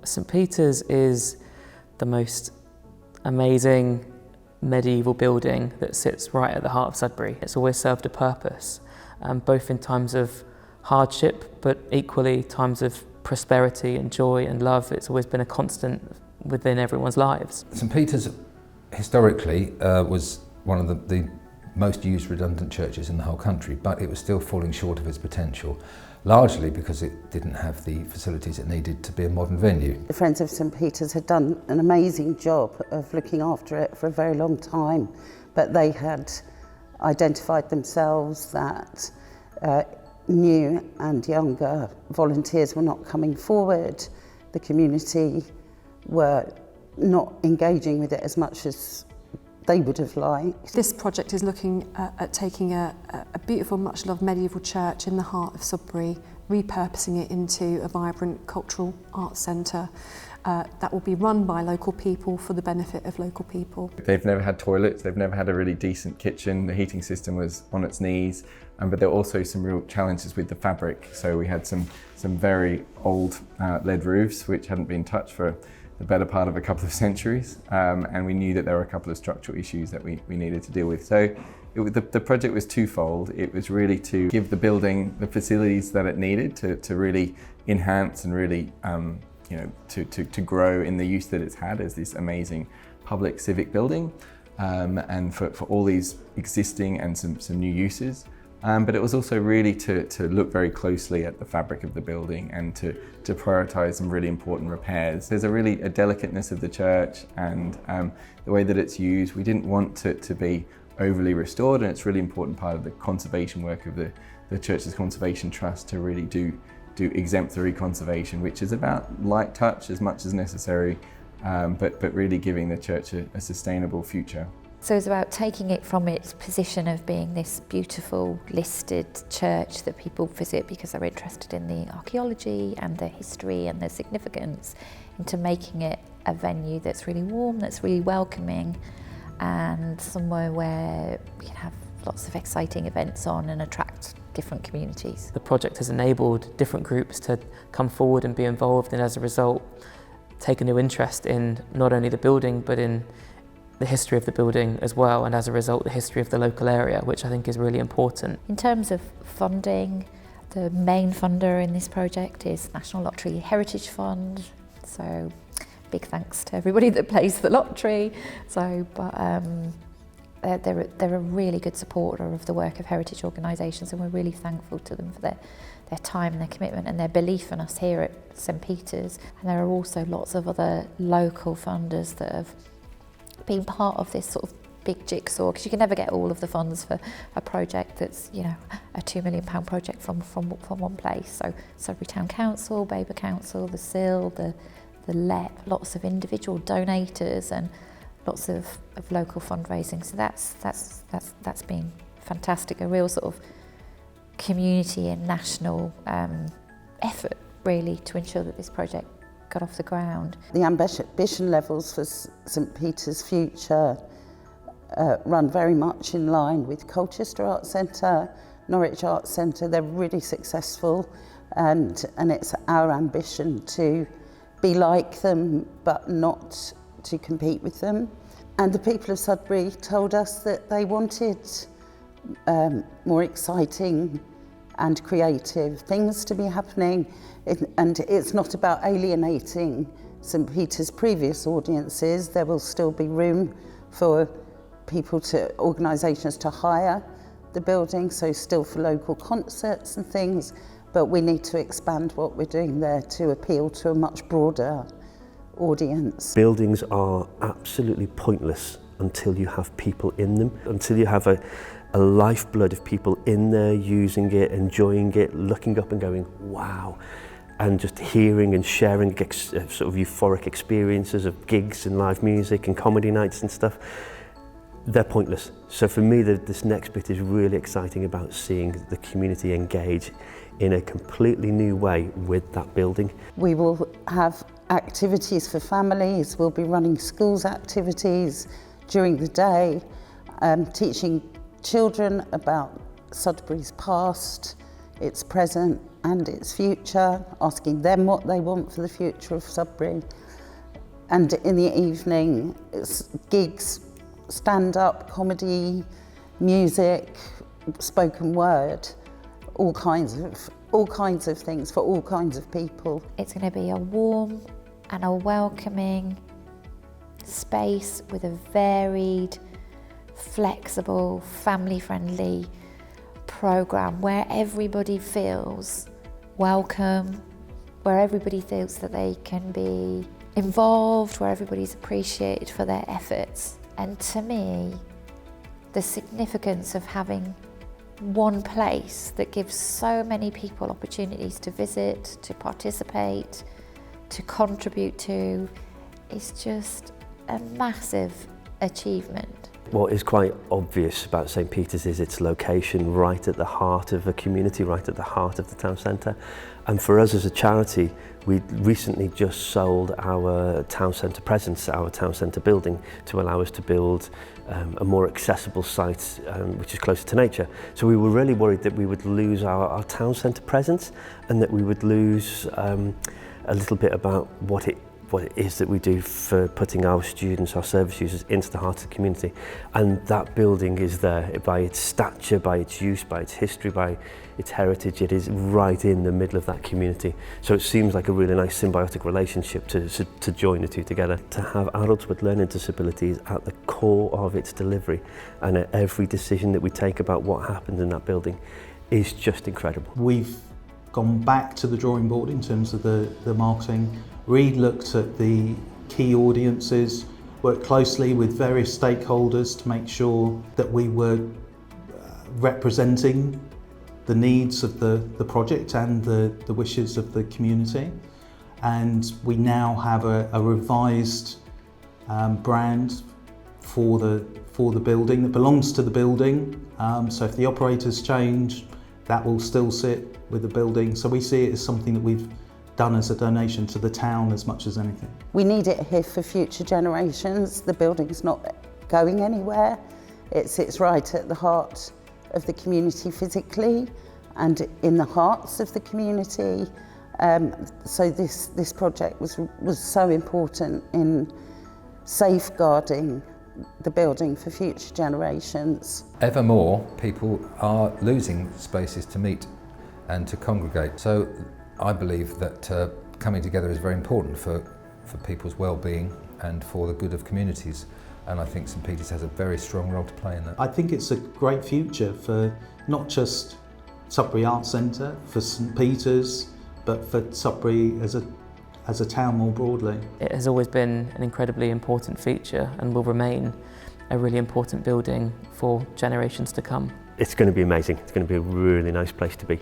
St Peter's is the most amazing medieval building that sits right at the heart of Sudbury. It's always served a purpose, both in times of hardship, but equally times of prosperity and joy and love. It's always been a constant within everyone's lives. St Peter's historically was one of the most used redundant churches in the whole country, but it was still falling short of its potential, largely because it didn't have the facilities it needed to be a modern venue. The Friends of St Peter's had done an amazing job of looking after it for a very long time, but they had identified themselves that new and younger volunteers were not coming forward. The community were not engaging with it as much as they would have liked. This project is looking at taking a beautiful, much-loved medieval church in the heart of Sudbury, repurposing it into a vibrant cultural arts centre that will be run by local people for the benefit of local people. They've never had toilets, they've never had a really decent kitchen, the heating system was on its knees, but there were also some real challenges with the fabric. So we had some very old lead roofs which hadn't been touched for the better part of a couple of centuries, and we knew that there were a couple of structural issues that we needed to deal with. So the project was twofold. It was really to give the building the facilities that it needed to really enhance and really to grow in the use that it's had as this amazing public civic building, and for all these existing and some new uses. But it was also really to look very closely at the fabric of the building and to prioritise some really important repairs. There's a delicateness of the church and the way that it's used. We didn't want it to be overly restored, and it's a really important part of the conservation work of the Church's Conservation Trust to really do exemplary conservation, which is about light touch as much as necessary, but really giving the church a sustainable future. So it's about taking it from its position of being this beautiful listed church that people visit because they're interested in the archaeology and the history and the significance, into making it a venue that's really warm, that's really welcoming, and somewhere where you can have lots of exciting events on and attract different communities. The project has enabled different groups to come forward and be involved, and as a result take a new interest in not only the building but in the history of the building as well, and as a result the history of the local area, which I think is really important. In terms of funding, the main funder in this project is National Lottery Heritage Fund, so big thanks to everybody that plays the lottery. They're a really good supporter of the work of heritage organisations, and we're really thankful to them for their time and their commitment and their belief in us here at St Peter's. And there are also lots of other local funders that have been part of this sort of big jigsaw, because you can never get all of the funds for a project that's, you know, a £2 million project from one place. So Sudbury Town Council, Baber Council, the SIL, the LEP, lots of individual donators and lots of local fundraising. So that's been fantastic, a real sort of community and national effort really to ensure that this project got off the ground. The ambition levels for St Peter's future run very much in line with Colchester Arts Centre, Norwich Arts Centre. They're really successful, and it's our ambition to be like them but not to compete with them. And the people of Sudbury told us that they wanted more exciting and creative things to be happening, and it's not about alienating St Peter's previous audiences. There will still be room for organisations to hire the building, so still for local concerts and things, but we need to expand what we're doing there to appeal to a much broader audience. Buildings are absolutely pointless until you have people in them, until you have a lifeblood of people in there using it, enjoying it, looking up and going, wow, and just hearing and sharing sort of euphoric experiences of gigs and live music and comedy nights and stuff. They're pointless. So for me, this next bit is really exciting about seeing the community engage in a completely new way with that building. We will have activities for families, we'll be running schools activities during the day, teaching children about Sudbury's past, its present and its future, asking them what they want for the future of Sudbury. And in the evening, it's gigs, stand-up, comedy, music, spoken word, all kinds of things for all kinds of people. It's going to be a warm and a welcoming space with a varied, flexible, family-friendly programme where everybody feels welcome, where everybody feels that they can be involved, where everybody's appreciated for their efforts. And to me, the significance of having one place that gives so many people opportunities to visit, to participate, to contribute to, is just a massive achievement. What is quite obvious about St Peter's is its location right at the heart of a community, right at the heart of the town centre. And for us as a charity, we recently just sold our town centre presence, our town centre building, to allow us to build a more accessible site which is closer to nature. So we were really worried that we would lose our town centre presence and that we would lose a little bit about what it is that we do for putting our students, our service users, into the heart of the community. And that building is there by its stature, by its use, by its history, by its heritage. It is right in the middle of that community. So it seems like a really nice symbiotic relationship to join the two together. To have adults with learning disabilities at the core of its delivery and at every decision that we take about what happens in that building is just incredible. We've gone back to the drawing board in terms of the marketing, re-looked at the key audiences, worked closely with various stakeholders to make sure that we were representing the needs of the project and the wishes of the community. And we now have a revised brand for the building that belongs to the building. So if the operators change, that will still sit with the building. So we see it as something that we've done as a donation to the town as much as anything. We need it here for future generations. The building's not going anywhere. It sits right at the heart of the community physically and in the hearts of the community. So this project was so important in safeguarding the building for future generations. Ever more people are losing spaces to meet and to congregate. So I believe that coming together is very important for people's well-being and for the good of communities. And I think St Peter's has a very strong role to play in that. I think it's a great future for not just Sudbury Arts Centre, for St Peter's, but for Sudbury as a town more broadly. It has always been an incredibly important feature and will remain a really important building for generations to come. It's going to be amazing. It's going to be a really nice place to be.